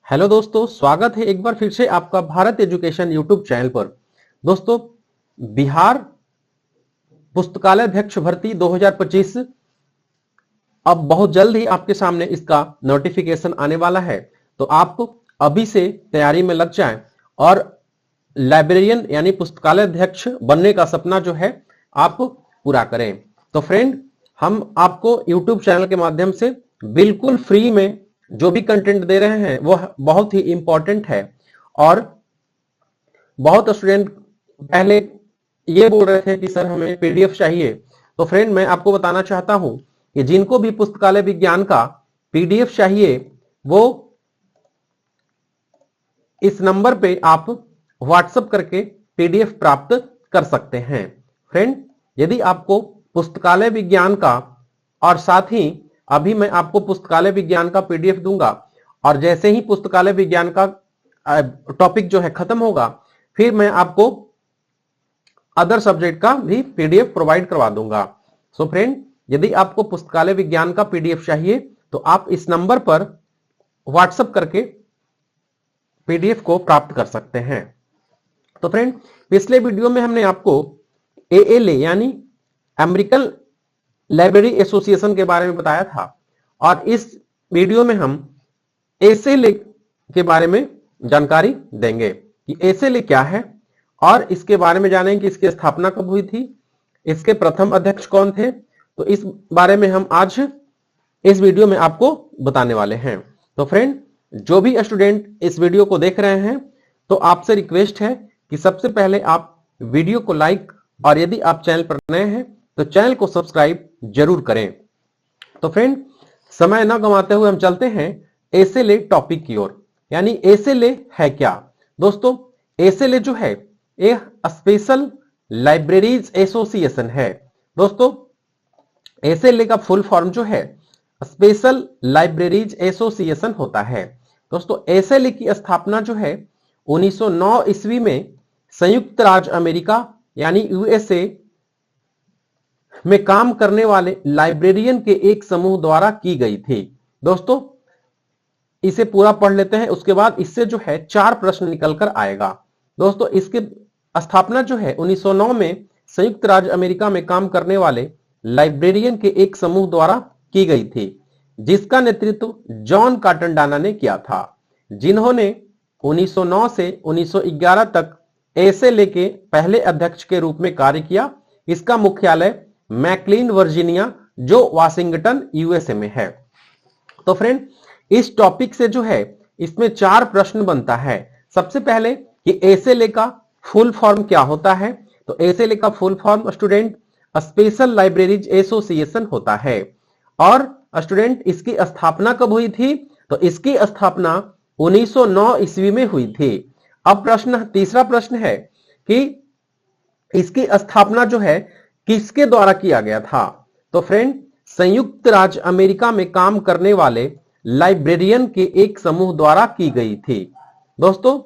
Hello दोस्तों, स्वागत है एक बार फिर से आपका भारत एजुकेशन यूट्यूब चैनल पर। दोस्तों, बिहार पुस्तकालय अध्यक्ष भर्ती 2025 अब बहुत जल्द ही आपके सामने इसका नोटिफिकेशन आने वाला है। तो आप अभी से तैयारी में लग जाएं और लाइब्रेरियन यानी पुस्तकालय अध्यक्ष बनने का सपना जो है आप पूरा करें। तो फ्रेंड, हम आपको यूट्यूब चैनल के माध्यम से बिल्कुल फ्री में जो भी कंटेंट दे रहे हैं वह बहुत ही इंपॉर्टेंट है। और बहुत स्टूडेंट पहले ये बोल रहे थे कि सर हमें पीडीएफ चाहिए। तो फ्रेंड, मैं आपको बताना चाहता हूं कि जिनको भी पुस्तकालय विज्ञान का पीडीएफ चाहिए वो इस नंबर पे आप व्हाट्सएप करके पीडीएफ प्राप्त कर सकते हैं। फ्रेंड, यदि आपको पुस्तकालय विज्ञान का और साथ ही अभी मैं आपको पुस्तकालय विज्ञान का पीडीएफ दूंगा और जैसे ही पुस्तकालय विज्ञान का टॉपिक जो है खत्म होगा फिर मैं आपको अदर सब्जेक्ट का भी पीडीएफ प्रोवाइड करवा दूंगा। सो फ्रेंड, यदि आपको पुस्तकालय विज्ञान का पीडीएफ चाहिए तो आप इस नंबर पर व्हाट्सएप करके पीडीएफ को प्राप्त कर सकते हैं। तो फ्रेंड, पिछले वीडियो में हमने आपको एएलए यानी अमेरिकन लाइब्रेरी एसोसिएशन के बारे में बताया था और इस वीडियो में हम एसएलए के बारे में जानकारी देंगे कि एसएलए क्या है और इसके बारे में जानेंगे कि इसकी स्थापना कब हुई थी, इसके प्रथम अध्यक्ष कौन थे। तो इस बारे में हम आज इस वीडियो में आपको बताने वाले हैं। तो फ्रेंड, जो भी स्टूडेंट इस वीडियो को देख रहे हैं तो आपसे रिक्वेस्ट है कि सबसे पहले आप वीडियो को लाइक और यदि आप चैनल पर नए हैं तो चैनल को सब्सक्राइब जरूर करें। तो फ्रेंड, समय न गंवाते हुए हम चलते हैं एसएलए टॉपिक की ओर। यानी एसएलए है क्या? दोस्तों, एसएलए जो है यह स्पेशल लाइब्रेरीज एसोसिएशन है। दोस्तों, एसएलए का फुल फॉर्म जो है स्पेशल लाइब्रेरीज एसोसिएशन होता है। दोस्तों, एसएलए की स्थापना जो है 1909 ईस्वी में संयुक्त राज्य अमेरिका यानी यूएसए में काम करने वाले लाइब्रेरियन के एक समूह द्वारा की गई थी। दोस्तों, इसे पूरा पढ़ लेते हैं, उसके बाद इससे जो है 4 प्रश्न निकल कर आएगा। दोस्तों, इसके स्थापना जो है 1909 में संयुक्त राज्य अमेरिका में काम करने वाले लाइब्रेरियन के एक समूह द्वारा की गई थी, जिसका नेतृत्व जॉन कॉटन डाना ने किया था, जिन्होंने 1909 से 1911 तक एसएलए के पहले अध्यक्ष के रूप में कार्य किया। इसका मुख्यालय मैकलीन वर्जीनिया जो वाशिंगटन यूएसए में है। तो फ्रेंड, इस टॉपिक से जो है इसमें 4 प्रश्न बनता है। सबसे पहले कि एसएलए का फुल फॉर्म क्या होता है। तो एसएलए का full form student special libraries association होता है। और स्टूडेंट, इसकी स्थापना कब हुई थी? तो इसकी स्थापना 1909 ईस्वी में हुई थी। अब तीसरा प्रश्न है कि इसकी स्थापना जो है किसके द्वारा किया गया था? तो फ्रेंड, संयुक्त राज्य अमेरिका में काम करने वाले लाइब्रेरियन के एक समूह द्वारा की गई थी। दोस्तों,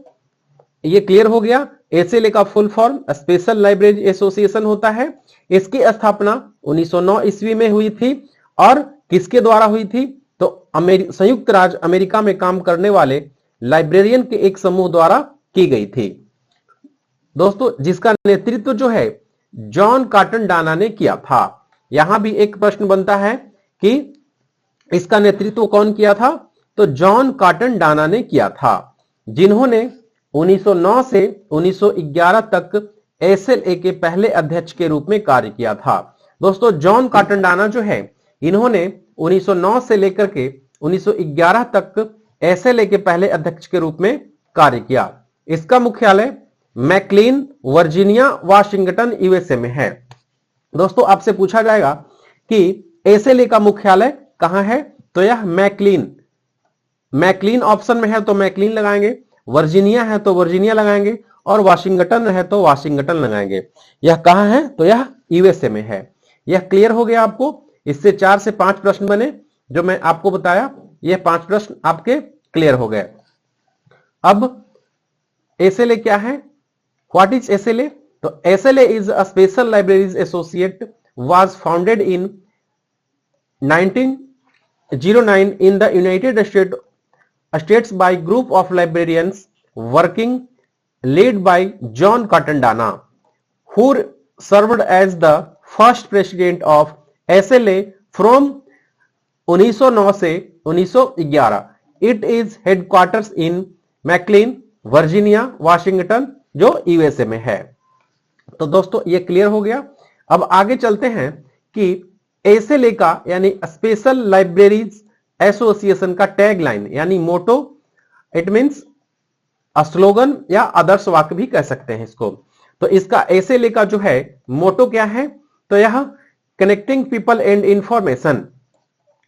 ये क्लियर हो गया। एसएलए का full form special library association होता है। इसकी स्थापना 1909 ईस्वी में हुई थी और किसके द्वारा हुई थी? तो संयुक्त राज्य अमेरिका में काम करने वाले लाइब्रेरियन के एक समूह द्वारा की गई थी। दोस्तों, जिसका नेतृत्व जो है जॉन कॉटन डाना ने किया था। यहां भी एक प्रश्न बनता है कि इसका नेतृत्व कौन किया था? तो जॉन कॉटन डाना ने किया था, जिन्होंने 1909 से 1911 तक एसएलए के पहले अध्यक्ष के रूप में कार्य किया था। दोस्तों, जॉन कॉटन डाना जो है इन्होंने 1909 से लेकर के 1911 तक एसएलए के पहले अध्यक्ष के रूप में कार्य किया। इसका मुख्यालय मैकलीन वर्जीनिया वाशिंगटन यूएसए में है। दोस्तों, आपसे पूछा जाएगा कि एसएलए का मुख्यालय कहां है? तो यह मैकलीन ऑप्शन में है तो मैकलीन लगाएंगे, वर्जीनिया है तो वर्जीनिया लगाएंगे और वाशिंगटन है तो वाशिंगटन लगाएंगे। यह कहां है? तो यह यूएसए में है। यह क्लियर हो गया आपको। इससे 4 से 5 प्रश्न बने जो मैं आपको बताया। यह 5 प्रश्न आपके क्लियर हो गए। अब एसएलए क्या है? What is SLA? तो SLA is a special libraries associate was founded in 1909 in the United States states by group of librarians working led by John Cotton Dana, who served as the first president of SLA from 1909 से 1911. It is headquarters in McLean, Virginia, Washington, जो USA में है। तो दोस्तों ये clear हो गया। अब आगे चलते हैं कि एसएलए का यानी स्पेशल लाइब्रेरीज एसोसिएशन का टैगलाइन यानी मोटो, इट मींस स्लोगन या आदर्श वाक्य भी कह सकते हैं इसको। तो इसका एसएलए का जो है मोटो क्या है, तो यह कनेक्टिंग पीपल एंड इंफॉर्मेशन।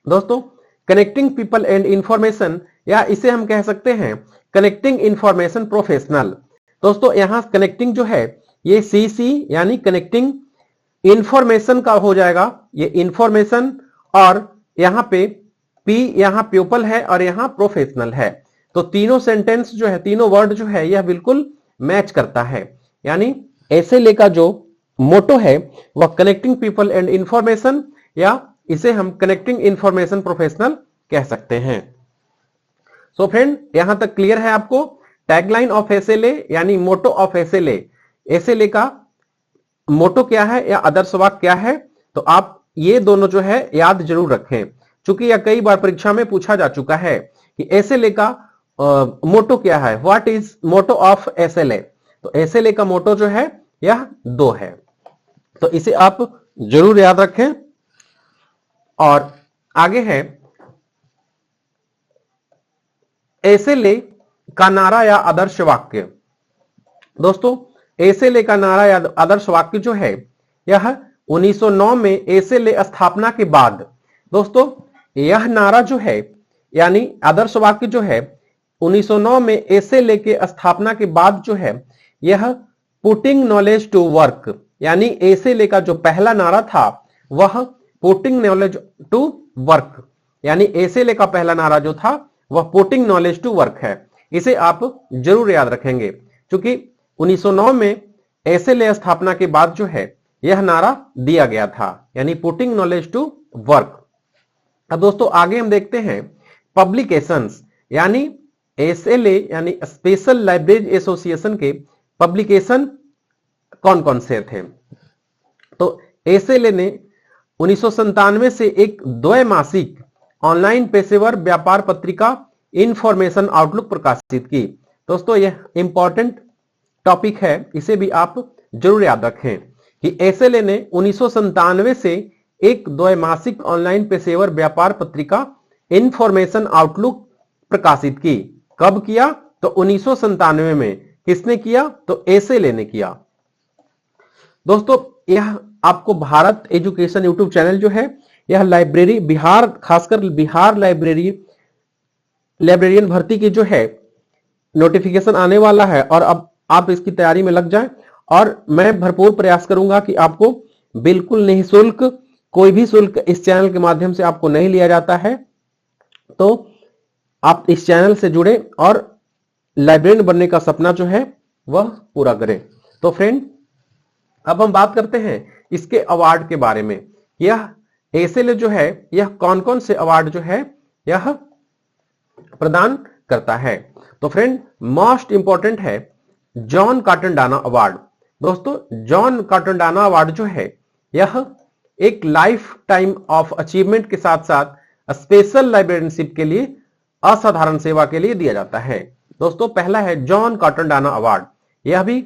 दोस्तों कनेक्टिंग पीपल एंड इंफॉर्मेशन, या इसे हम कह सकते हैं कनेक्टिंग इंफॉर्मेशन प्रोफेशनल। दोस्तों यहां कनेक्टिंग जो है ये सीसी यानी कनेक्टिंग इंफॉर्मेशन का हो जाएगा, ये इंफॉर्मेशन, और यहां पे पी यहां पीपल है और यहां प्रोफेशनल है। तो तीनों सेंटेंस जो है, तीनों वर्ड जो है यह बिल्कुल मैच करता है। यानी एसएलए का जो मोटो है वह कनेक्टिंग पीपल एंड इंफॉर्मेशन, या इसे हम कनेक्टिंग इंफॉर्मेशन प्रोफेशनल कह सकते हैं। सो फ्रेंड यहां तक क्लियर है आपको। टैगलाइन ऑफ एसएलए यानी मोटो ऑफ एसएलए, एसएलए का मोटो क्या है या आदर्श वाक्य क्या है, तो आप ये दोनों जो है याद जरूर रखें, क्योंकि यह कई बार परीक्षा में पूछा जा चुका है कि एसएलए का मोटो क्या है, what is motto of SLA. तो एसएलए का मोटो जो है यह 2 है, तो इसे आप जरूर याद रखें। और आगे है एसएलए का नारा या आदर्श वाक्य। दोस्तों एसएलए का नारा या आदर्श वाक्य जो है यह 1909 में एसएलए स्थापना के बाद, दोस्तों यह नारा जो है यानी आदर्श वाक्य जो है 1909 में एसएलए के स्थापना के बाद जो है यह पुटिंग नॉलेज टू वर्क, यानी एसएलए का जो पहला नारा था वह पुटिंग नॉलेज टू वर्क, यानी एसएलए का पहला नारा जो था वह पुटिंग नॉलेज टू वर्क है। इसे आप जरूर याद रखेंगे, क्योंकि 1909 में एसएलए स्थापना के बाद जो है यह नारा दिया गया था, यानी पुटिंग नॉलेज टू वर्क। अब दोस्तों आगे हम देखते हैं पब्लिकेशंस, यानी एसएलए यानी स्पेशल लाइब्रेरी एसोसिएशन के पब्लिकेशन कौन कौन से थे। तो एसएलए ने 1997 से एक द्वैमासिक ऑनलाइन पेशेवर व्यापार पत्रिका इंफॉर्मेशन आउटलुक प्रकाशित की। दोस्तों यह इंपॉर्टेंट टॉपिक है, इसे भी आप जरूर याद रखें कि एसएलए ने 1997 से एक द्वैमासिक ऑनलाइन पेशेवर व्यापार पत्रिका इंफॉर्मेशन आउटलुक प्रकाशित की। कब किया, तो 1997 में। किसने किया, तो एसएलए ने किया। दोस्तों यह आपको भारत एजुकेशन यूट्यूब चैनल जो है यह लाइब्रेरी बिहार, खासकर बिहार लाइब्रेरियन भर्ती की जो है नोटिफिकेशन आने वाला है, और अब आप इसकी तैयारी में लग जाएं। और मैं भरपूर प्रयास करूंगा कि आपको बिल्कुल निःशुल्क, कोई भी शुल्क इस चैनल के माध्यम से आपको नहीं लिया जाता है, तो आप इस चैनल से जुड़े और लाइब्रेरियन बनने का सपना जो है वह पूरा करें। तो फ्रेंड अब हम बात करते हैं इसके अवार्ड के बारे में। यह एसएलए जो है यह कौन कौन से अवार्ड जो है यह प्रदान करता है। तो फ्रेंड मोस्ट इंपॉर्टेंट है जॉन कॉटन डाना अवार्ड। दोस्तों जॉन कॉटन डाना अवार्ड जो है यह एक लाइफ टाइम ऑफ अचीवमेंट के साथ साथ स्पेशल लाइब्रेरियनशिप के लिए, असाधारण सेवा के लिए दिया जाता है। दोस्तों पहला है जॉन कॉटन डाना अवार्ड। यह भी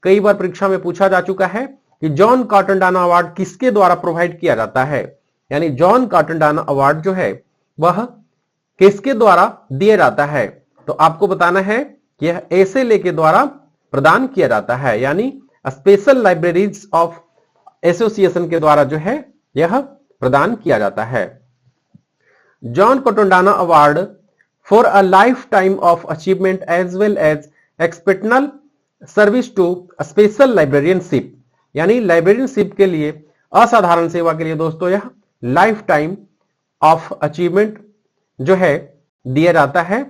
कई बार परीक्षा में पूछा जा चुका है कि जॉन कॉटन डाना अवार्ड किसके द्वारा प्रोवाइड किया जाता है, यानी जॉन कॉटन डाना अवार्ड जो है वह किसके द्वारा दिया जाता है। तो आपको बताना है कि यह एसएलए के द्वारा प्रदान किया जाता है, यानी स्पेशल लाइब्रेरीज ऑफ एसोसिएशन के द्वारा जो है यह प्रदान किया जाता है। John Cotton Dana award for a lifetime of achievement as well as exceptional service to special librarianship, यानी लाइब्रेरियनशिप के लिए, असाधारण सेवा के लिए दोस्तों यह लाइफ टाइम ऑफ अचीवमेंट जो है दिया जाता है।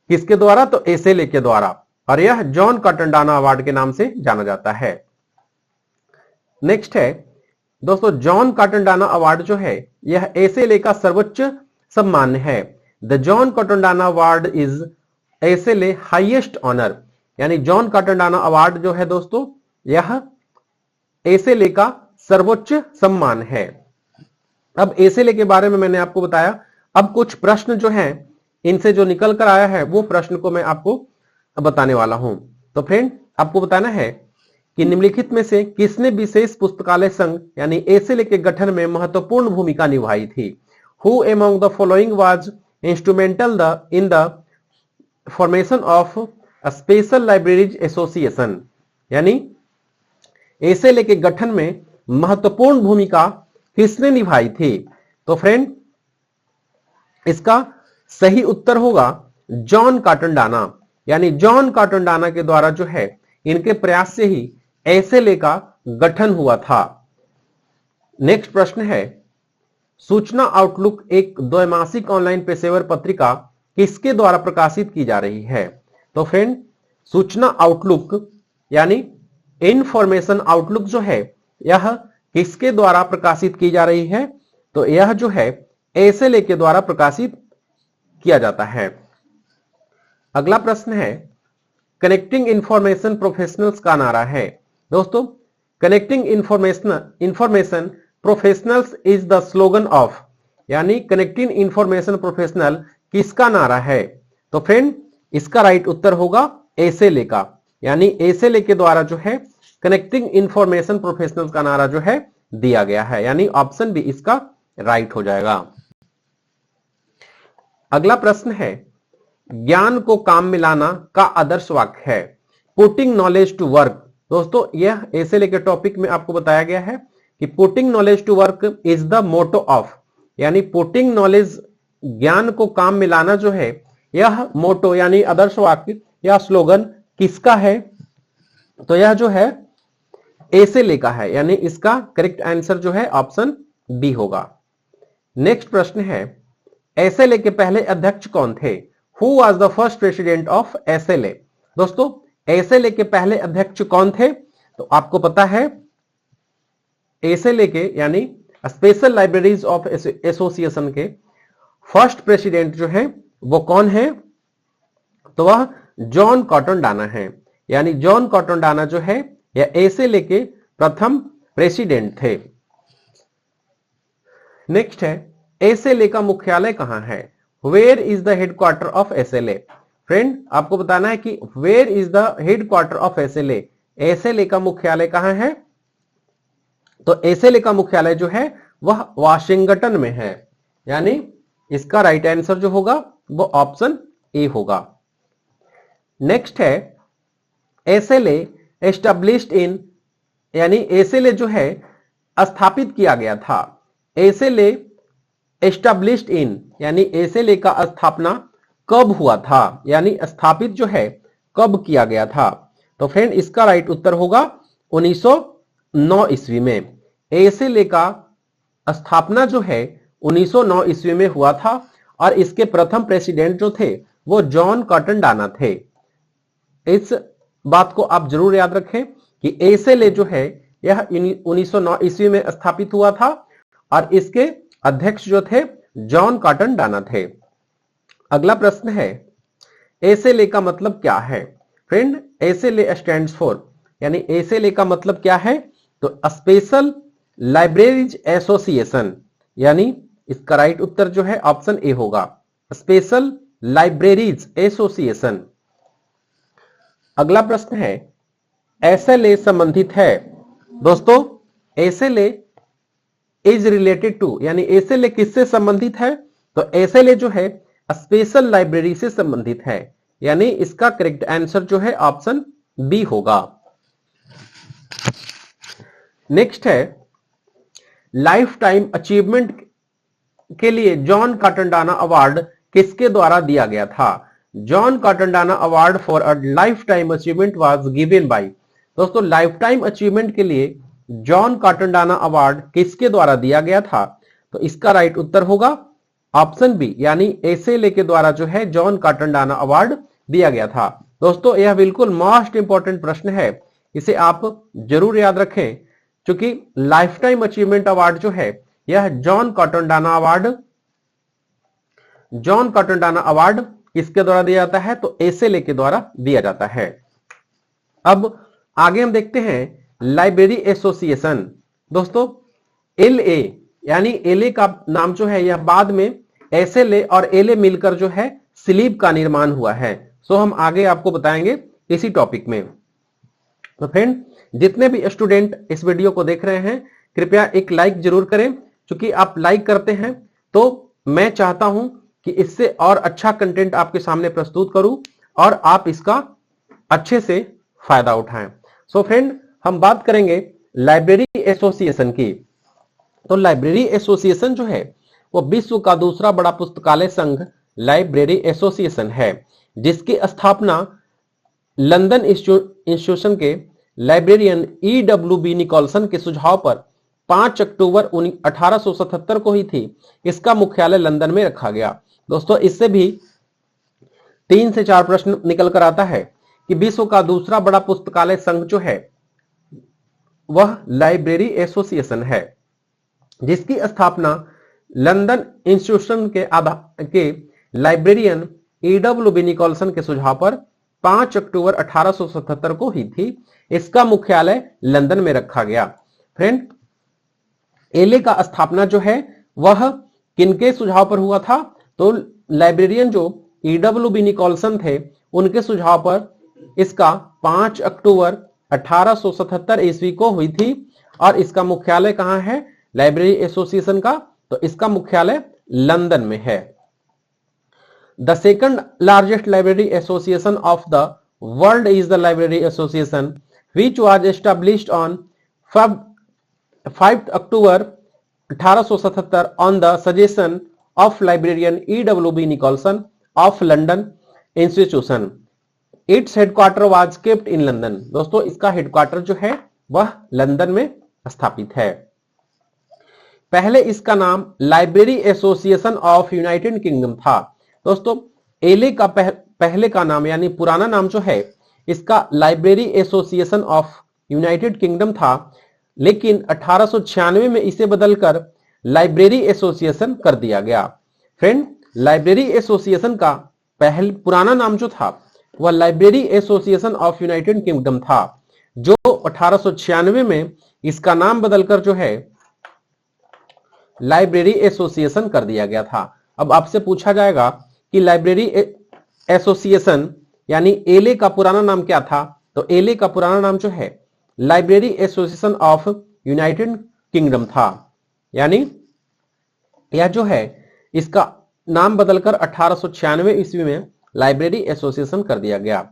किसके द्वारा, तो एसएलए के द्वारा, और यह जॉन कॉटन डाना अवार्ड के नाम से जाना जाता है। नेक्स्ट है दोस्तों जॉन कॉटन डाना अवार्ड जो है यह एसएलए का सर्वोच्च सम्मान है। The John Cotton award is SLA highest honour, यानी जॉन कॉटन अवार्ड जो है दोस्तों यह एसएलए का सर्वोच्च सम्मान है। अब एसएलए के बारे में मैंने आपको बताया, अब कुछ प्रश्न जो हैं इनसे जो निकल कर आया है वो प्रश्न को मैं आपको बताने वाला हूं। तो फ्रेंड आपको बताना है कि निम्नलिखित में से किसने विशेष पुस्तकालय संघ यानी एसएलए के गठन में महत्वपूर्ण भूमिका निभाई थी। Who among the following was instrumental in the formation of a special libraries association, यानी एसएलए के गठन में महत्वपूर्ण भूमिका किसने निभाई थी। तो फ्रेंड इसका सही उत्तर होगा जॉन कॉटन, यानी जॉन कॉटन के द्वारा जो है इनके प्रयास से ही एसएलए का गठन हुआ था। नेक्स्ट प्रश्न है, सूचना आउटलुक एक द्वैमासिक ऑनलाइन पेशेवर पत्रिका किसके द्वारा प्रकाशित की जा रही है। तो फ्रेंड सूचना आउटलुक यानी इंफॉर्मेशन आउटलुक जो है यह किसके द्वारा प्रकाशित की जा रही है। तो यह जो है एसएलए के द्वारा प्रकाशित किया जाता है। अगला प्रश्न है, कनेक्टिंग इंफॉर्मेशन प्रोफेशनल्स का नारा है। दोस्तों connecting information professionals is the slogan of, यानी कनेक्टिंग इंफॉर्मेशन प्रोफेशनल किसका नारा है। तो फ्रेंड इसका राइट उत्तर होगा एसएलए का, यानी एसएलए के द्वारा जो है कनेक्टिंग इंफॉर्मेशन प्रोफेशनल्स का नारा जो है दिया गया है, यानी ऑप्शन बी इसका राइट हो जाएगा। अगला प्रश्न है, ज्ञान को काम में लाना का आदर्श वाक्य है। Putting knowledge to work. दोस्तों यह एसएलए के टॉपिक में आपको बताया गया है कि putting knowledge to work is the motto of, यानी पुटिंग नॉलेज ज्ञान को काम में लाना जो है यह मोटो यानी आदर्श वाक्य या स्लोगन किसका है। तो यह जो है एसएलए का है, यानी इसका करेक्ट आंसर जो है ऑप्शन बी होगा। नेक्स्ट प्रश्न है, एसएलए के पहले अध्यक्ष कौन थे। Who was the first president of SLA. दोस्तों एसएलए के पहले अध्यक्ष कौन थे। तो आपको पता है एसएलए के यानी स्पेशल लाइब्रेरीज ऑफ एसोसिएशन के फर्स्ट प्रेसिडेंट जो है वो कौन है। तो वह जॉन कॉटन है, यानी जॉन कॉटन जो है यह एसएलए के प्रथम प्रेसिडेंट थे। नेक्स्ट है, एसएलए का मुख्यालय कहां है। Where is the headquarter of SLA. Friend आपको बताना है कि where is the headquarter of SLA, SLA का मुख्यालय कहां है। तो एसएलए का मुख्यालय जो है वह वाशिंगटन में है, यानी इसका राइट आंसर जो होगा वो ऑप्शन ए होगा। नेक्स्ट है, एसएलए एस्टैब्लिश्ड इन, यानी एसएलए जो है स्थापित किया गया था। एसएलए एस्टैब्लिश्ड इन, यानी एसएलए का स्थापना कब हुआ था, यानी स्थापित जो है कब किया गया था। तो फ्रेंड इसका राइट उत्तर होगा 1909 ईस्वी में। एसएलए का स्थापना जो है 1909 ईस्वी में हुआ था और इसके प्रथम प्रेसिडेंट जो थे वो जॉन कॉटन थे। इस बात को आप जरूर याद रखें कि एसएलए जो है यह 1909 ईस्वी में स्थापित हुआ था और इसके अध्यक्ष जो थे जॉन कॉटन थे। अगला प्रश्न है, एसएलए का मतलब क्या है। फ्रेंड एसएलए स्टैंड्स फॉर, यानी एसएलए का मतलब क्या है। तो स्पेशल लाइब्रेरीज एसोसिएशन, यानी इसका राइट उत्तर जो है ऑप्शन ए होगा, स्पेशल लाइब्रेरीज एसोसिएशन। अगला प्रश्न है, एसएलए संबंधित है। दोस्तों एसएलए इज रिलेटेड टू, यानी एसएलए किससे संबंधित है। तो एसएलए जो है स्पेशल लाइब्रेरी से संबंधित है, यानी इसका करेक्ट आंसर जो है ऑप्शन बी होगा। नेक्स्ट है, लाइफ टाइम अचीवमेंट के लिए जॉन कॉटन अवार्ड किसके द्वारा दिया गया था। John Cotton award for a life time achievement was given by. दोस्तों लाइफ टाइम अचीवमेंट के लिए जॉन कॉटन अवार्ड किसके द्वारा दिया गया था। तो इसका राइट उत्तर होगा ऑप्शन बी, यानी एसएलए के द्वारा जो है जॉन कॉटन अवार्ड दिया गया था। दोस्तों यह बिल्कुल मोस्ट इंपॉर्टेंट प्रश्न है, इसे आप जरूर याद रखें, क्योंकि लाइफ टाइम अचीवमेंट अवार्ड जो है यह John Cotton award John Cotton Dana award किसके द्वारा दिया जाता है? तो एसएलए के द्वारा दिया जाता है। अब आगे हम देखते हैं लाइब्रेरी एसोसिएशन। दोस्तों एलए यानी एलए का नाम जो है यह बाद में एसएलए और एलए मिलकर जो है स्लीप का निर्माण हुआ है। सो हम आगे आपको बताएंगे इसी टॉपिक में। तो फ्रेंड जितने भी स्टूडेंट इस वीडियो को देख रहे हैं कृपया एक लाइक जरूर करें, क्योंकि आप लाइक करते हैं तो मैं चाहता हूं कि इससे और अच्छा कंटेंट आपके सामने प्रस्तुत करूं और आप इसका अच्छे से फायदा उठाएं। सो फ्रेंड हम बात करेंगे लाइब्रेरी एसोसिएशन की। तो लाइब्रेरी एसोसिएशन जो है वो विश्व का दूसरा बड़ा पुस्तकालय संघ लाइब्रेरी एसोसिएशन है, जिसकी स्थापना लंदन इंस्टीट्यूशन के लाइब्रेरियन E.W.B. निकोलसन के सुझाव पर 5 अक्टूबर 1877 को ही थी। इसका मुख्यालय लंदन में रखा गया। दोस्तों इससे भी 3 से 4 प्रश्न निकल कर आता है कि विश्व का दूसरा बड़ा पुस्तकालय संघ जो है वह लाइब्रेरी एसोसिएशन है, जिसकी स्थापना लंदन इंस्टीट्यूशन के लाइब्रेरियन E.W.B. निकोलसन के सुझाव पर 5 अक्टूबर 1877 को ही थी। इसका मुख्यालय लंदन में रखा गया। फ्रेंड एलए का स्थापना जो है वह किनके सुझाव पर हुआ था? तो लाइब्रेरियन जो E.W.B. निकोलसन थे उनके सुझाव पर इसका 5 अक्टूबर 1877 ईस्वी को हुई थी। और इसका मुख्यालय कहां है लाइब्रेरी एसोसिएशन का? तो इसका मुख्यालय लंदन में है। The second largest library association of the world is the library association which was established on 5 October 1877 on the suggestion of librarian E.W.B. Nicolson of London Institution. Its headquarter was kept in London. दोस्तों इसका headquarter जो है वह London में स्थापित है। पहले इसका नाम library association of United kingdom था। दोस्तों एलए का पहले का नाम यानी पुराना नाम जो है इसका library association of United kingdom था, लेकिन 1896 में इसे बदलकर लाइब्रेरी एसोसिएशन कर दिया गया। फ्रेंड लाइब्रेरी एसोसिएशन का पुराना नाम जो था वह library association of United kingdom था, जो 1896 में इसका नाम बदलकर जो है लाइब्रेरी एसोसिएशन कर दिया गया था। अब आपसे पूछा जाएगा कि लाइब्रेरी एसोसिएशन यानी एलए का पुराना नाम क्या था? तो एलए का पुराना नाम जो है library association of United kingdom था, यानी यह जो है इसका नाम बदलकर 1896 ईस्वी में लाइब्रेरी एसोसिएशन कर दिया गया।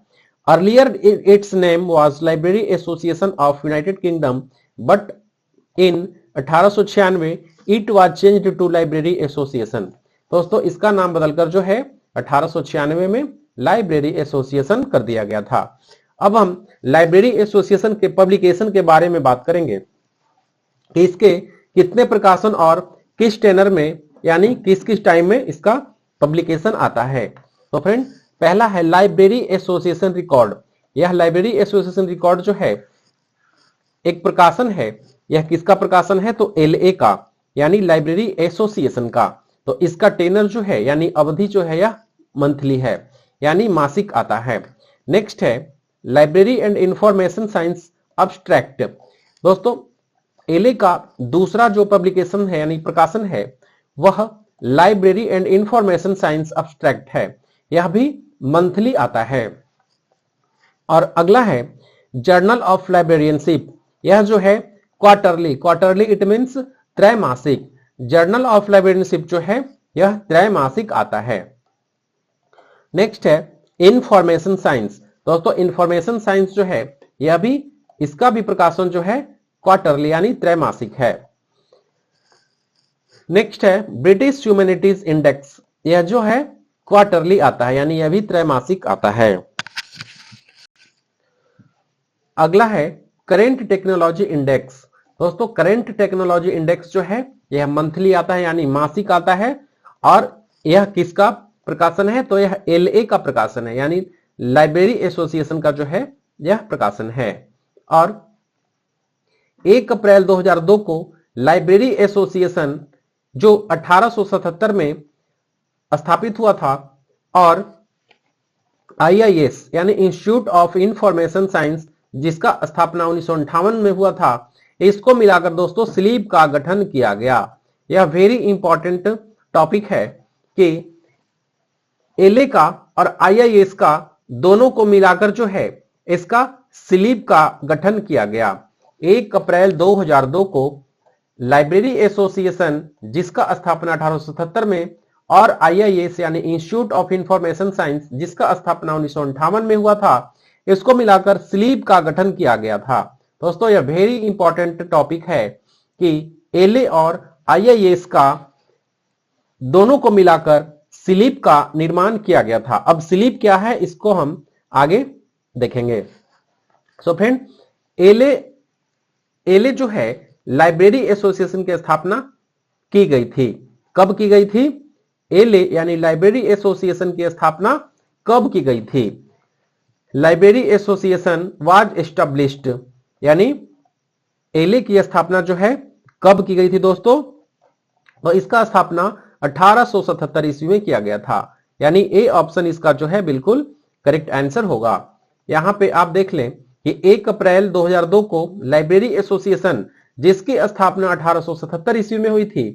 Earlier its name was library association of United Kingdom but in 1896 it was changed to library association. दोस्तों इसका नाम बदलकर जो है 1896 में लाइब्रेरी एसोसिएशन कर दिया गया था। अब हम लाइब्रेरी एसोसिएशन के पब्लिकेशन के बारे में बात करेंगे कि इसके कितने प्रकाशन और किस टेनर में यानी किस किस टाइम में इसका पब्लिकेशन आता है। तो फ्रेंड पहला है लाइब्रेरी एसोसिएशन रिकॉर्ड। यह लाइब्रेरी एसोसिएशन रिकॉर्ड जो है एक प्रकाशन है। यह किसका प्रकाशन है? तो एलए का यानी लाइब्रेरी एसोसिएशन का। तो इसका टेनर जो है यानी अवधि जो है यह मंथली है यानी मासिक आता है। नेक्स्ट है library and information science abstract. दोस्तों एलए का दूसरा जो पब्लिकेशन है यानी प्रकाशन है वह library and information science abstract है। यह भी मंथली आता है। और अगला है जर्नल ऑफ लाइब्रेरियनशिप। यह जो है क्वार्टरली इट मींस त्रैमासिक। जर्नल ऑफ लाइब्रेरियनशिप जो है यह त्रैमासिक आता है। नेक्स्ट है इंफॉर्मेशन साइंस। दोस्तों इंफॉर्मेशन साइंस जो है यह भी इसका भी प्रकाशन जो है क्वार्टरली यानी त्रैमासिक है। नेक्स्ट है ब्रिटिश ह्यूमैनिटीज इंडेक्स। यह जो है क्वार्टरली आता है यानी यह भी त्रैमासिक आता है। अगला है करेंट टेक्नोलॉजी इंडेक्स। दोस्तों करेंट टेक्नोलॉजी इंडेक्स जो है यह मंथली आता है यानी मासिक आता है। और यह किसका प्रकाशन है? तो यह एलए का प्रकाशन है यानी लाइब्रेरी एसोसिएशन का जो है यह प्रकाशन है। और 1 अप्रैल 2002 को लाइब्रेरी एसोसिएशन जो 1877 में स्थापित हुआ था और IIS यानी इंस्टीट्यूट ऑफ इंफॉर्मेशन साइंस जिसका स्थापना 1958 में हुआ था, इसको मिलाकर दोस्तों स्लीप का गठन किया गया। यह वेरी इंपॉर्टेंट टॉपिक है कि एलए का और IIS का दोनों को मिलाकर जो है इसका स्लीप का गठन किया गया। 1 अप्रैल 2002 को लाइब्रेरी एसोसिएशन जिसका स्थापना 1877 में और IIS यानी इंस्टीट्यूट ऑफ इंफॉर्मेशन साइंस जिसका स्थापना 1958 में हुआ था, इसको मिलाकर स्लीप का गठन किया गया था। दोस्तों यह वेरी इंपॉर्टेंट टॉपिक है कि एलए और IIS का दोनों को मिलाकर स्लीप का निर्माण किया गया था। अब स्लीप क्या है इसको हम आगे देखेंगे। सो फ्रेंड, एलए जो है लाइब्रेरी एसोसिएशन की स्थापना की गई थी। कब की गई थी? एलए यानी लाइब्रेरी एसोसिएशन की स्थापना कब की गई थी? लाइब्रेरी एसोसिएशन वाज एस्टेब्लिश्ड यानी एलए की स्थापना जो है कब की गई थी दोस्तों? तो इसका स्थापना 1877 ईस्वी में किया गया था। यानी ए ऑप्शन इसका जो है बिल्कुल करेक्ट आंसर होगा। यहां पे आप देख लें कि 1 अप्रैल 2002 को लाइब्रेरी एसोसिएशन जिसकी स्थापना 1877 ईस्वी में हुई थी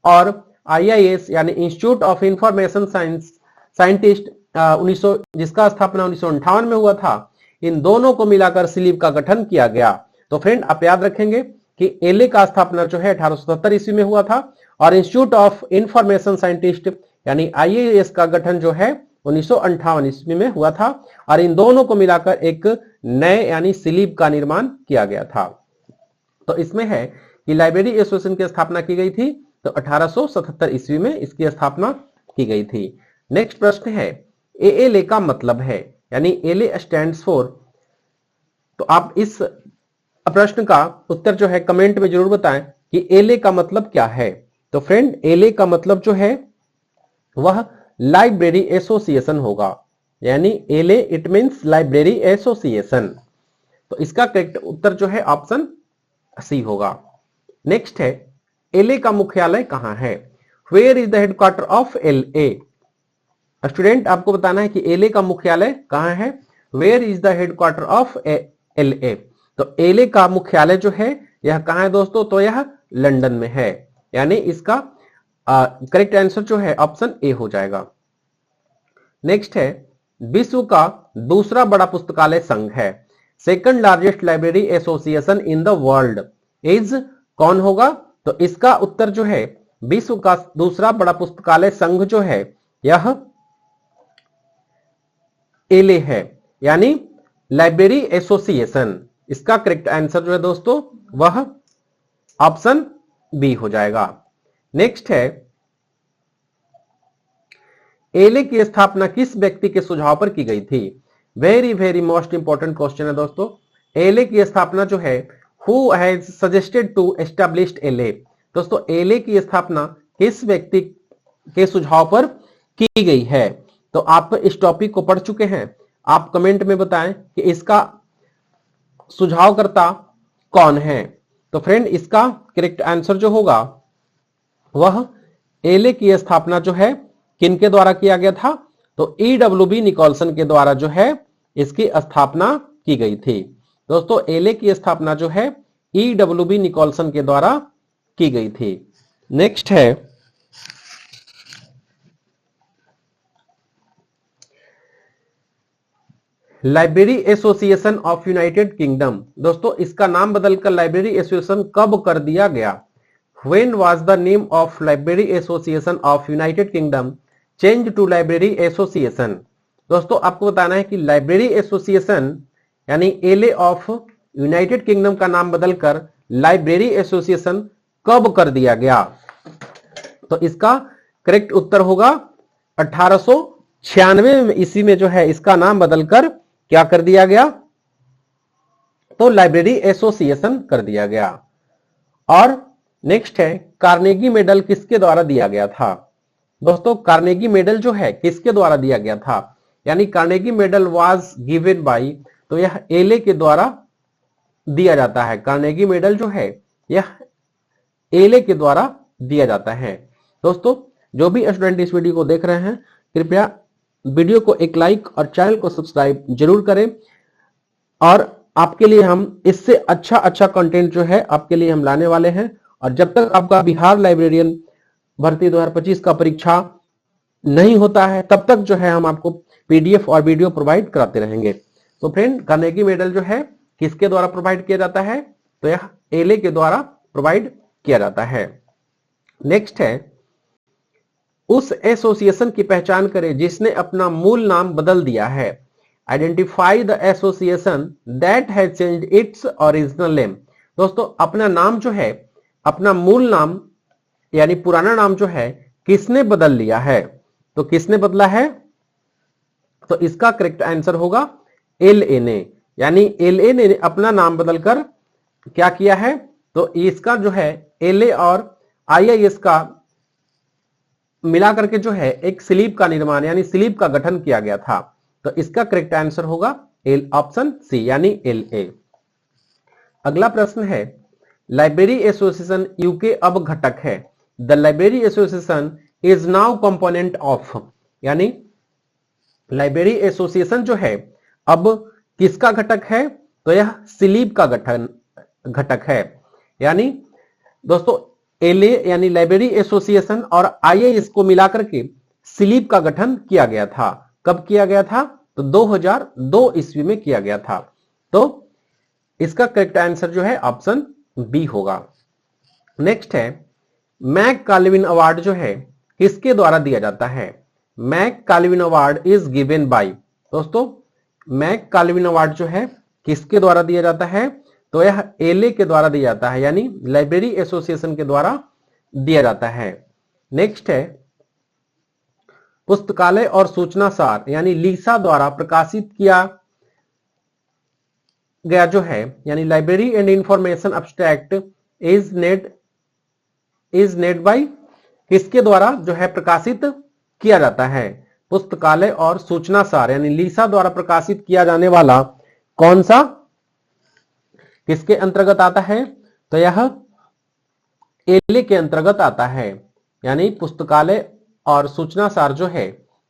और IIS यानी इंस्टीट्यूट ऑफ इंफॉर्मेशन साइंटिस्ट जिसका स्थापना 1958 में हुआ था, इन दोनों को मिलाकर स्लीप का गठन किया गया। तो फ्रेंड आप याद रखेंगे कि एलए का स्थापना जो है 1877 ईस्वी में हुआ था और इंस्टीट्यूट ऑफ इंफॉर्मेशन साइंटिस्ट यानी IIS का गठन जो है 1958 ईस्वी में हुआ था और इन दोनों को मिलाकर एक नए यानी स्लीप का निर्माण किया गया था। तो इसमें है कि लाइब्रेरी एसोसिएशन की स्थापना की गई थी तो 1877 ईस्वी में इसकी स्थापना की गई थी। नेक्स्ट प्रश्न है एएलए का मतलब है यानी एलए स्टैंड्स फॉर। तो आप इस प्रश्न का उत्तर जो है कमेंट में जरूर बताएं कि एलए का मतलब क्या है। तो फ्रेंड एलए का मतलब जो है वह लाइब्रेरी एसोसिएशन होगा, यानी LA it means library association. तो इसका करेक्ट उत्तर जो है ऑप्शन सी होगा। नेक्स्ट है एलए का मुख्यालय कहां है? Where is the headquarter of LA? Student आपको बताना है कि एलए का मुख्यालय कहां है। Where is the headquarter of LA? तो एलए का मुख्यालय जो है यह कहां है दोस्तों? तो यह लंदन में है, यानी इसका करेक्ट आंसर जो है ऑप्शन ए हो जाएगा। नेक्स्ट है विश्व का दूसरा बड़ा पुस्तकालय संघ है, second largest library association in the world is कौन होगा? तो इसका उत्तर जो है विश्व का दूसरा बड़ा पुस्तकालय संघ जो है यह एलए है, यानी लाइब्रेरी एसोसिएशन। इसका करेक्ट आंसर जो है दोस्तों वह ऑप्शन बी हो जाएगा। नेक्स्ट है एलए की स्थापना किस व्यक्ति के सुझाव पर की गई थी? Very very most important question है दोस्तों। एलए की स्थापना जो है who has suggested to establish LA? दोस्तों एलए की स्थापना किस व्यक्ति के सुझाव पर की गई है? तो आप इस टॉपिक को पढ़ चुके हैं, आप कमेंट में बताएं कि इसका सुझावकर्ता कौन है। तो फ्रेंड इसका करेक्ट आंसर जो होगा वह एलए की स्थापना जो है किनके द्वारा किया गया था? तो EW निकोलसन के द्वारा जो है इसकी स्थापना की गई थी। दोस्तों एलए की स्थापना जो है EW निकोलसन के द्वारा की गई थी। नेक्स्ट है library association of United kingdom. दोस्तों इसका नाम बदलकर लाइब्रेरी एसोसिएशन कब कर दिया गया? When was the name of Library Association of United Kingdom changed to Library Association? दोस्तों आपको बताना है कि लाइब्रेरी एसोसिएशन यानी एलए ऑफ यूनाइटेड किंगडम का नाम बदलकर लाइब्रेरी एसोसिएशन कब कर दिया गया? तो इसका करेक्ट उत्तर होगा 1896 ईस्वी में जो है इसका नाम बदलकर क्या कर दिया गया? तो लाइब्रेरी एसोसिएशन कर दिया गया। और नेक्स्ट है कार्नेगी मेडल किसके द्वारा दिया गया था? दोस्तों कार्नेगी मेडल जो है किसके द्वारा दिया गया था? यानी Carnegie medal was given by, तो यह एलए के द्वारा दिया जाता है। कार्नेगी मेडल जो है यह एलए के द्वारा दिया जाता है। दोस्तों जो भी स्टूडेंट इस वीडियो को देख रहे हैं, कृपया वीडियो को एक लाइक और चैनल को सब्सक्राइब जरूर करें। और आपके लिए हम इससे अच्छा कंटेंट जो है आपके लिए हम लाने वाले हैं। और जब तक आपका बिहार लाइब्रेरियन भर्ती 2025 का परीक्षा नहीं होता है, तब तक जो है हम आपको पीडीएफ और वीडियो प्रोवाइड कराते रहेंगे। तो फ्रेंड, कार्नेगी मेडल जो है किसके द्वारा प्रोवाइड किया जाता है? तो यह एलए के द्वारा प्रोवाइड किया जाता है। नेक्स्ट है, उस एसोसिएशन की पहचान करें जिसने अपना मूल नाम बदल दिया है। Identify the association that has changed its original name. दोस्तों, अपना नाम जो है, अपना मूल नाम यानी पुराना नाम जो है किसने बदल लिया है? तो किसने बदला है? तो इसका करेक्ट आंसर होगा एलए ने। यानी एलए ने अपना नाम बदलकर क्या किया है? तो इसका जो है एलए और आईआईएस का मिलाकर के जो है एक स्लीप का निर्माण यानी स्लीप का गठन किया गया था। तो इसका करेक्ट आंसर होगा ऑप्शन सी यानी एलए। अगला प्रश्न है, लाइब्रेरी एसोसिएशन यूके अब घटक है। The library association is now component of. यानी लाइब्रेरी एसोसिएशन जो है अब किसका घटक है? तो यह स्लीप का घटक है। यानी दोस्तों, एलए यानी लाइब्रेरी एसोसिएशन और आईएएस को मिलाकर के स्लीप का गठन किया गया था। कब किया गया था? तो 2002 ईस्वी में किया गया था। तो इसका करेक्ट आंसर जो है ऑप्शन बी होगा। नेक्स्ट है, मैक काल्विन अवार्ड जो है किसके द्वारा दिया जाता है? McColvin award is given by. दोस्तों, मैक काल्विन अवार्ड जो है किसके द्वारा दिया जाता है? तो यह एलए के द्वारा दिया जाता है, यानी लाइब्रेरी एसोसिएशन के द्वारा दिया जाता है। नेक्स्ट है, पुस्तकालय और सूचना सार यानी लीसा द्वारा प्रकाशित किया गया जो है यानी library and information abstract is named by किसके द्वारा जो है प्रकाशित किया जाता है? पुस्तकालय और सूचना सार यानी लीसा द्वारा प्रकाशित किया जाने वाला कौन सा किसके अंतर्गत आता है? तो यह एलए के अंतर्गत आता है। यानी पुस्तकालय और सूचना सार जो है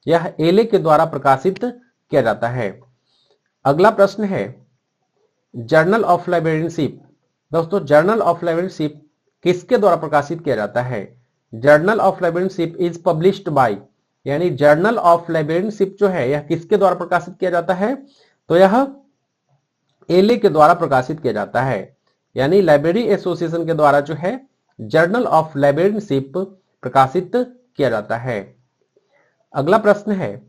यह एलए के द्वारा प्रकाशित किया जाता है। अगला प्रश्न है, जर्नल ऑफ लाइब्रेरियनशिप। दोस्तों, जर्नल ऑफ लाइब्रेरियनशिप किसके द्वारा प्रकाशित किया जाता है? Journal of librarianship is published by. यानी जर्नल ऑफ लाइब्रेरियनशिप जो है यह किसके द्वारा प्रकाशित किया जाता है? तो यह एलए के द्वारा प्रकाशित किया जाता है। यानी लाइब्रेरी एसोसिएशन के द्वारा जो है जर्नल ऑफ लाइब्रेरियनशिप प्रकाशित किया जाता है। अगला प्रश्न है,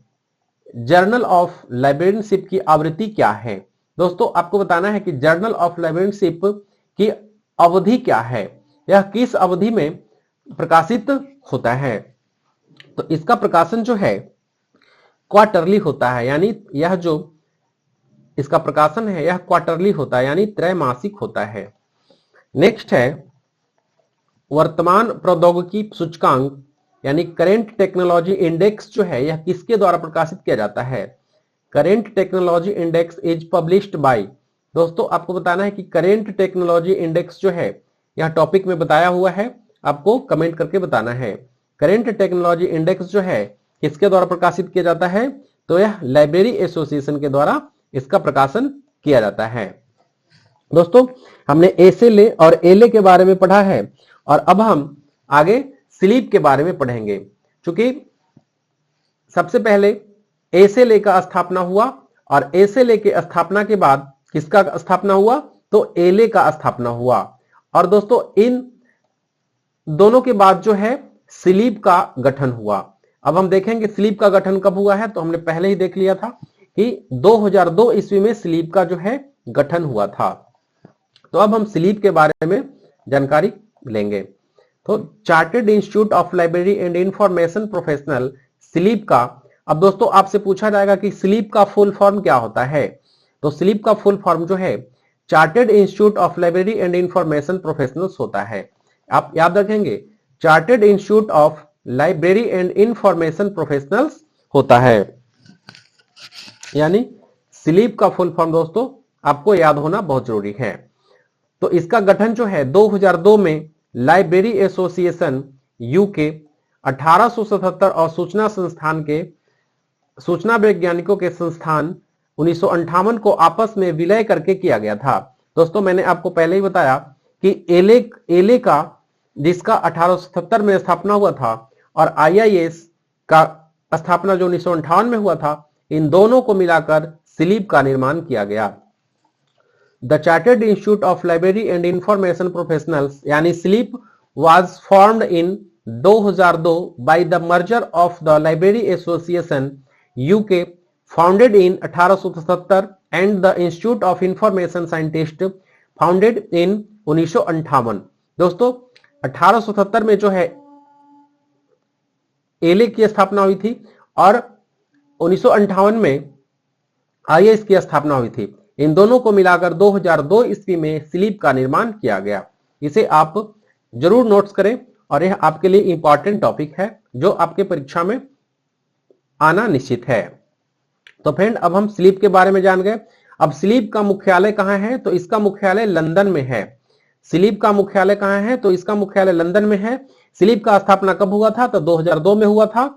जर्नल ऑफ लाइब्रेरियनशिप की आवृत्ति क्या है? दोस्तों, आपको बताना है कि जर्नल ऑफ लाइब्रेरियनशिप की अवधि क्या है, यह किस अवधि में प्रकाशित होता है? तो इसका प्रकाशन जो है क्वार्टरली होता है। यानी यह जो इसका प्रकाशन है यह क्वार्टरली होता है, यानी त्रैमासिक होता है। नेक्स्ट है, वर्तमान प्रौद्योगिकी सूचकांक यानी करेंट टेक्नोलॉजी इंडेक्स जो है यह किसके द्वारा प्रकाशित किया जाता है? Current technology index is published by. दोस्तों, आपको बताना है कि करेंट टेक्नोलॉजी इंडेक्स जो है यह टॉपिक में बताया हुआ है, आपको कमेंट करके बताना है। करेंट टेक्नोलॉजी इंडेक्स जो है किसके द्वारा प्रकाशित किया जाता है? तो यह लाइब्रेरी एसोसिएशन के द्वारा इसका प्रकाशन किया जाता है। दोस्तों, हमने एसएलए और एलए के बारे में पढ़ा है और अब हम आगे स्लीप के बारे में पढ़ेंगे। क्योंकि सबसे पहले एसएलए का स्थापना हुआ और एसएलए के स्थापना के बाद किसका स्थापना हुआ? तो एलए का स्थापना हुआ। और दोस्तों, इन दोनों के बाद जो है स्लीप का गठन हुआ। अब हम देखेंगे स्लीप का गठन कब हुआ है। तो हमने पहले ही देख लिया था कि 2002 ईस्वी में स्लीप का जो है गठन हुआ था। तो अब हम स्लीप के बारे में जानकारी लेंगे। तो chartered institute of library and information professional sleep का, अब दोस्तों आपसे पूछा जाएगा कि स्लीप का फुल फॉर्म क्या होता है। तो स्लीप का फुल फॉर्म जो है chartered institute of library and information professionals होता है। आप याद रखेंगे, chartered institute of library and information professionals होता है। यानी स्लीप का फुल फॉर्म दोस्तों आपको याद होना बहुत जरूरी है। तो इसका गठन जो है 2002 में लाइब्रेरी एसोसिएशन यूके 1877 और सूचना वैज्ञानिकों के संस्थान 1958 को आपस में विलय करके किया गया था। दोस्तों मैंने आपको पहले ही बताया कि एले का जिसका 1877 में स्थापना हुआ था और IIS का स्थापना जो 1958 में हुआ था, इन दोनों को मिलाकर सिलीप का निर्माण किया गया। The chartered institute of library and information professionals यानी CILIP was formed in 2002 by the merger of the library association UK founded in 1877 and the institute of information scientist founded in 1958। दोस्तों 1877 में जो है एले की स्थापना हुई थी और 1958 में IIS की स्थापना हुई थी। इन दोनों को मिलाकर 2002 ईस्वी में स्लीप का निर्माण किया गया। इसे आप जरूर नोट्स करें और यह आपके लिए इंपॉर्टेंट टॉपिक है जो आपके परीक्षा में आना निश्चित है। तो फ्रेंड अब हम स्लीप के बारे में जान गए। अब स्लीप का मुख्यालय कहां है? तो इसका मुख्यालय लंदन में है। स्लीप का मुख्यालय कहां है? तो इसका मुख्यालय लंदन में है। स्लीप का स्थापना कब हुआ था? तो 2002 में हुआ था।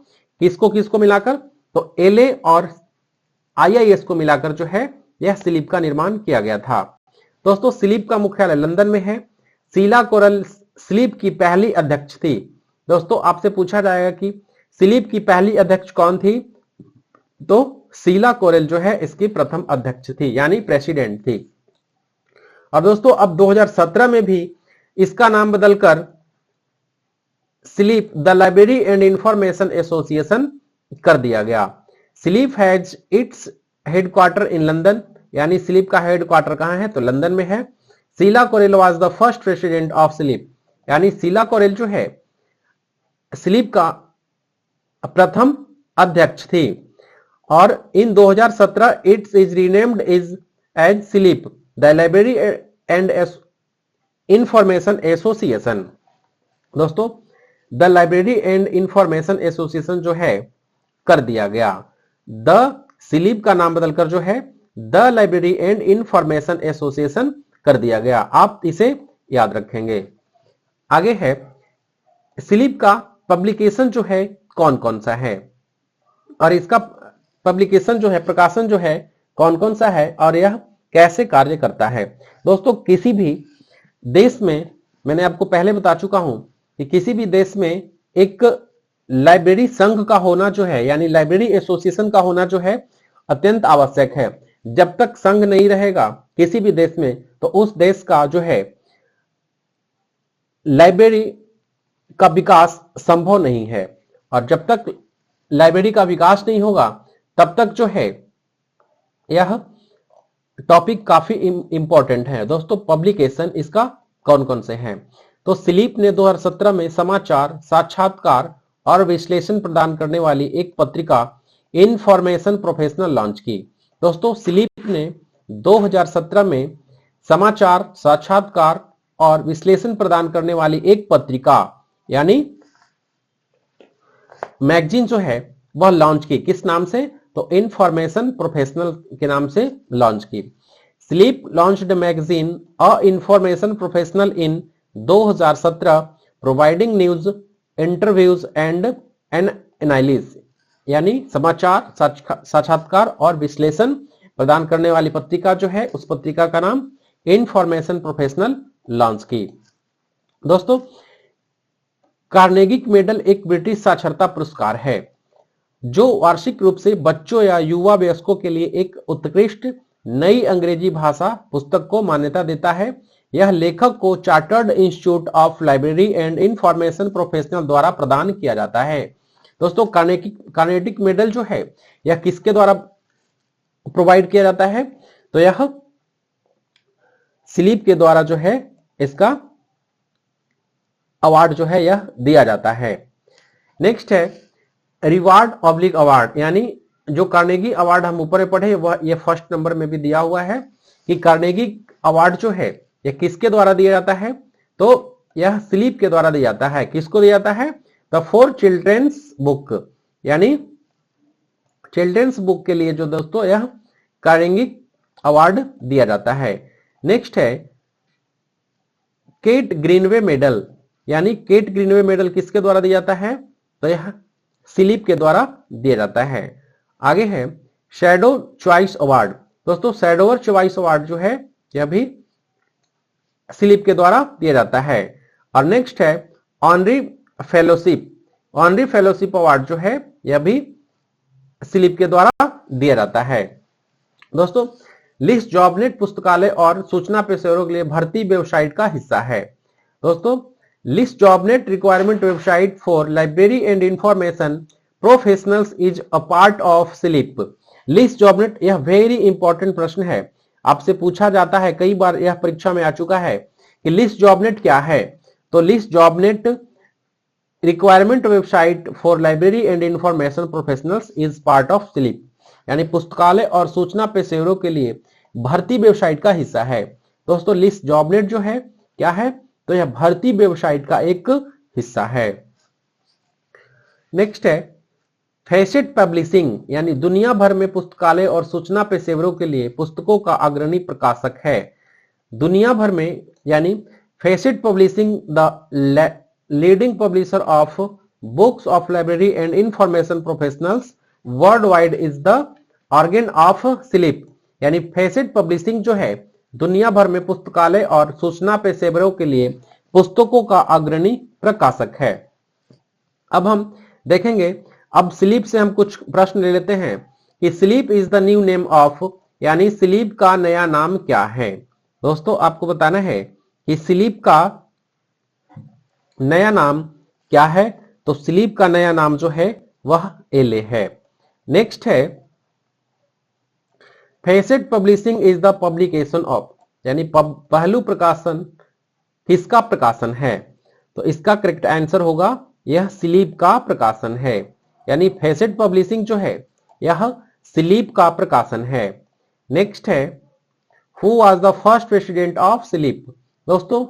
किसको किसको मिलाकर? तो एले और IIS को मिलाकर जो है यह स्लीप का निर्माण किया गया था। दोस्तों स्लीप का मुख्यालय लंदन में है। शीला कोरेल स्लीप की पहली अध्यक्ष थी। दोस्तों आपसे पूछा जाएगा कि स्लीप की पहली अध्यक्ष कौन थी? तो शीला कोरेल जो है इसकी प्रथम अध्यक्ष थी यानी प्रेसिडेंट थी। और दोस्तों अब 2017 में भी इसका नाम बदलकर CILIP the library and information association कर दिया गया। CILIP has its headquarter in London यानी स्लीप का हेडक्वार्टर कहां है? तो लंदन में है। Sheila Corrall was the first president of CILIP यानी शीला कोरेल जो है स्लीप का प्रथम अध्यक्ष थी। और in 2017 it's is renamed as CILIP the library and information association. दोस्तों the library and information association जो है कर दिया गया। द स्लीप का नाम बदलकर जो है the library and information association कर दिया गया। आप इसे याद रखेंगे। आगे है स्लीप का पब्लिकेशन जो है कौन कौन सा है और इसका पब्लिकेशन जो है प्रकाशन जो है कौन कौन सा है और यह कैसे कार्य करता है। दोस्तों किसी भी देश में मैंने आपको पहले बता चुका हूं कि किसी भी देश में एक लाइब्रेरी संघ का होना जो है यानी लाइब्रेरी एसोसिएशन का होना जो है अत्यंत आवश्यक है। जब तक संघ नहीं रहेगा किसी भी देश में तो उस देश का जो है लाइब्रेरी का विकास संभव नहीं है। और जब तक लाइब्रेरी का विकास नहीं होगा तब तक जो है यह टॉपिक काफी इंपॉर्टेंट है। दोस्तों पब्लिकेशन इसका कौन कौन से हैं? तो स्लीप ने 2017 में समाचार, साक्षात्कार और विश्लेषण प्रदान करने वाली एक पत्रिका इंफॉर्मेशन प्रोफेशनल लॉन्च की। दोस्तों स्लीप ने 2017 में समाचार, साक्षात्कार और विश्लेषण प्रदान करने वाली एक पत्रिका यानी मैगजीन जो है वह लॉन्च की। किस नाम से? तो इंफॉर्मेशन प्रोफेशनल के नाम से लॉन्च की। Sleep launched magazine a information professional in 2017 providing news, interviews and analysis यानी समाचार, साक्षात्कार और विश्लेषण प्रदान करने वाली पत्रिका जो है उस पत्रिका का नाम इंफॉर्मेशन प्रोफेशनल लॉन्च की। दोस्तों कार्नेगी मेडल एक ब्रिटिश साक्षरता पुरस्कार है जो वार्षिक रूप से बच्चों या युवा वयस्कों के लिए एक उत्कृष्ट नई अंग्रेजी भाषा पुस्तक को मान्यता देता है। यह लेखक को chartered institute of library and information professional द्वारा प्रदान किया जाता है। दोस्तों कार्नेगी मेडल जो है यह किसके द्वारा प्रोवाइड किया जाता है? तो यह स्लीप के द्वारा जो है इसका अवार्ड जो है यह दिया जाता है। नेक्स्ट है रिवार्ड ऑब्लिक अवार्ड यानी जो कार्नेगी अवार्ड हम ऊपर पढ़े वह ये फर्स्ट नंबर में भी दिया हुआ है कि कार्नेगी अवार्ड जो है यह किसके द्वारा दिया जाता है? तो यह स्लीप के द्वारा दिया जाता है। किसको दिया जाता है? द फॉर चिल्ड्रेंस बुक यानी चिल्ड्रेंस बुक के लिए जो दोस्तों यह कार्नेगी अवार्ड दिया जाता है। नेक्स्ट है केट ग्रीनवे मेडल यानी केट ग्रीनवे मेडल किसके द्वारा दिया जाता है? तो यह स्लीप के द्वारा दिया जाता है। आगे है शैडो चॉइस अवार्ड। दोस्तों शैडोवर चॉइस अवार्ड जो है यह भी स्लीप के द्वारा दिया जाता है। और नेक्स्ट है honorary fellowship. Honorary fellowship award जो है यह भी स्लीप के द्वारा दिया जाता है। दोस्तों लिस्ट जॉबनेट पुस्तकालय और सूचना पेशेवरों के लिए भर्ती वेबसाइट का हिस्सा है। दोस्तों list jobnet requirement website for library and information professionals is a part of CILIP. List jobnet यह वेरी इंपॉर्टेंट प्रश्न है, आपसे पूछा जाता है, कई बार यह परीक्षा में आ चुका है कि लिस्ट जॉबनेट क्या है। तो list jobnet requirement website for library and information professionals is part of CILIP, यानी पुस्तकालय और सूचना पेशेवरों के लिए भर्ती वेबसाइट का हिस्सा है। दोस्तों लिस्ट जॉबनेट जो है क्या है, तो यह भर्ती वेबसाइट का एक हिस्सा है। नेक्स्ट है फैसेट पब्लिशिंग, यानी दुनिया भर में पुस्तकालय और सूचना पेशेवरों के लिए पुस्तकों का अग्रणी प्रकाशक है। दुनिया भर में यानी facet publishing the leading publisher of books of library and information professionals world wide is the organ of CILIP, यानी फैसेट पब्लिशिंग जो है दुनिया भर में पुस्तकालय और सूचना पेशेवरों के लिए पुस्तकों का अग्रणी प्रकाशक है। अब हम देखेंगे, अब स्लीप से हम कुछ प्रश्न ले लेते हैं कि sleep is the new name of, यानी स्लीप का नया नाम क्या है। दोस्तों आपको बताना है कि स्लीप का नया नाम क्या है, तो स्लीप का नया नाम जो है वह एले है। नेक्स्ट है facet publishing is the publication of, यानी पहलू प्रकाशन किसका प्रकाशन है, तो इसका करेक्ट आंसर होगा यह स्लीप का प्रकाशन है, यानी फैसेट पब्लिशिंग जो है यह स्लीप का प्रकाशन है। नेक्स्ट है who was the first president of sleep. दोस्तों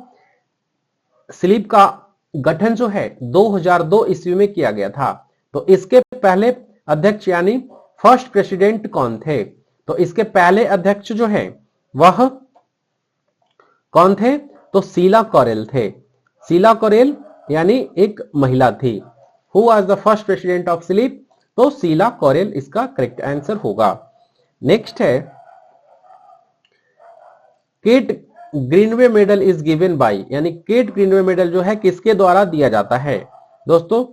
स्लीप का गठन जो है 2002 ईस्वी में किया गया था, तो इसके पहले अध्यक्ष यानी फर्स्ट प्रेसिडेंट कौन थे, तो इसके पहले अध्यक्ष जो है वह कौन थे, तो शीला कोरेल थे। शीला कोरेल यानी एक महिला थी। Who was the first president of CILIP, तो शीला कोरेल इसका करेक्ट आंसर होगा। नेक्स्ट है Kate Greenaway medal is given by, यानी केट ग्रीनवे मेडल जो है किसके द्वारा दिया जाता है। दोस्तों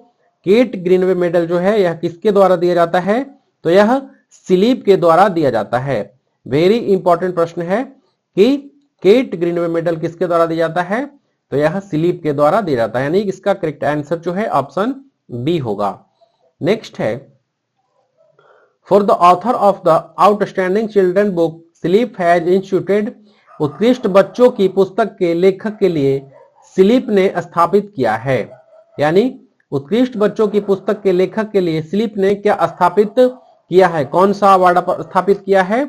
केट ग्रीनवे मेडल जो है यह किसके द्वारा दिया जाता है, तो यह स्लीप के द्वारा दिया जाता है। वेरी इंपॉर्टेंट प्रश्न है कि केट ग्रीनवे मेडल किसके द्वारा दिया जाता है, तो यह स्लीप के द्वारा दिया जाता है, यानी इसका करेक्ट आंसर जो है ऑप्शन बी होगा। नेक्स्ट है for the author of the outstanding children book sleep has instituted, उत्कृष्ट बच्चों की पुस्तक के लेखक के लिए स्लीप ने स्थापित किया है, यानी उत्कृष्ट बच्चों की पुस्तक के लेखक के लिए स्लीप ने क्या स्थापित किया है, कौन सा अवार्ड स्थापित किया है,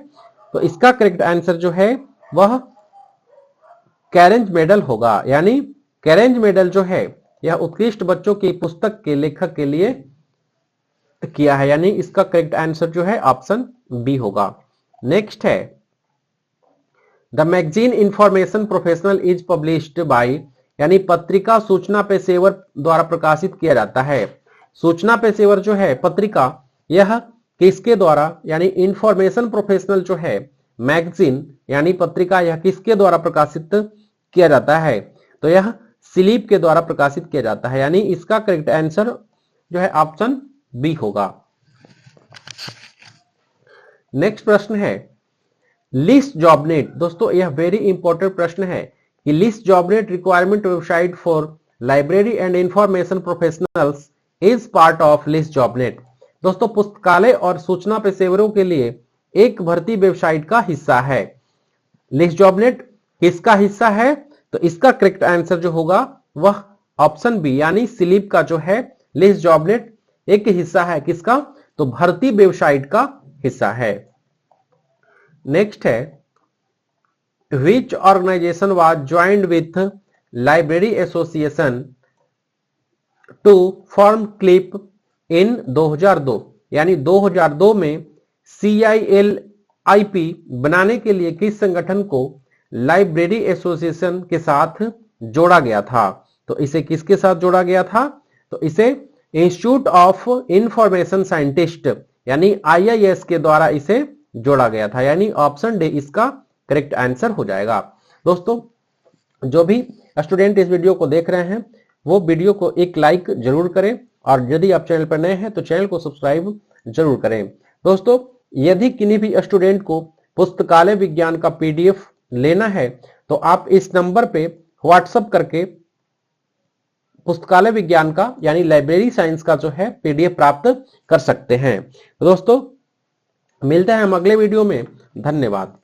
तो इसका करेक्ट आंसर जो है वह कैरेंज मेडल होगा, यानी कैरेंज मेडल जो है यह उत्कृष्ट बच्चों की पुस्तक के लेखक के लिए किया है, यानी इसका करेक्ट आंसर जो है ऑप्शन बी होगा। नेक्स्ट है the magazine information professional is published by, यानी पत्रिका सूचना पेशेवर द्वारा प्रकाशित किया जाता है। सूचना पेशेवर जो है पत्रिका यह किसके द्वारा, यानी इंफॉर्मेशन प्रोफेशनल जो है मैगजीन यानी पत्रिका यह किसके द्वारा प्रकाशित किया जाता है, तो यह स्लीप के द्वारा प्रकाशित किया जाता है, यानी इसका करेक्ट आंसर जो है ऑप्शन बी होगा। नेक्स्ट प्रश्न है लिस्ट जॉबनेट। दोस्तों यह वेरी इंपॉर्टेंट प्रश्न है कि list jobnet requirement website for library and information professionals is part of list jobnet. दोस्तों पुस्तकालय और सूचना पेशेवरों के लिए एक भर्ती वेबसाइट का हिस्सा है। लिस्ट जॉबनेट किसका हिस्सा है, तो इसका करेक्ट आंसर जो होगा वह ऑप्शन बी, यानी स्लीप का जो है लिस्ट जॉबनेट एक हिस्सा है किसका, तो भर्ती वेबसाइट का हिस्सा है। नेक्स्ट है which organisation was joined with library association to form CILIP in 2002, यानी 2002 में CILIP बनाने के लिए किस संगठन को लाइब्रेरी एसोसिएशन के साथ जोड़ा गया था, तो इसे किसके साथ जोड़ा गया था, तो इसे इंस्टीट्यूट ऑफ इंफॉर्मेशन साइंटिस्ट यानी IIS के द्वारा इसे जोड़ा गया था, यानी ऑप्शन डी इसका करेक्ट आंसर हो जाएगा। दोस्तों, जो भी स्टूडेंट इस वीडियो को देख रहे हैं वो वीडियो को एक लाइक जरूर करें, और यदि आप चैनल पर नए हैं तो चैनल को सब्सक्राइब जरूर करें। दोस्तों, यदि किन्हीं भी स्टूडेंट को पुस्तकालय विज्ञान का PDF लेना है तो आप इस नंबर पे व्हाट्सएप करके पुस्तकालय विज्ञान का यानी लाइब्रेरी साइंस का जो है PDF प्राप्त कर सकते हैं। दोस्तों, मिलते हैं हम अगले वीडियो में। धन्यवाद।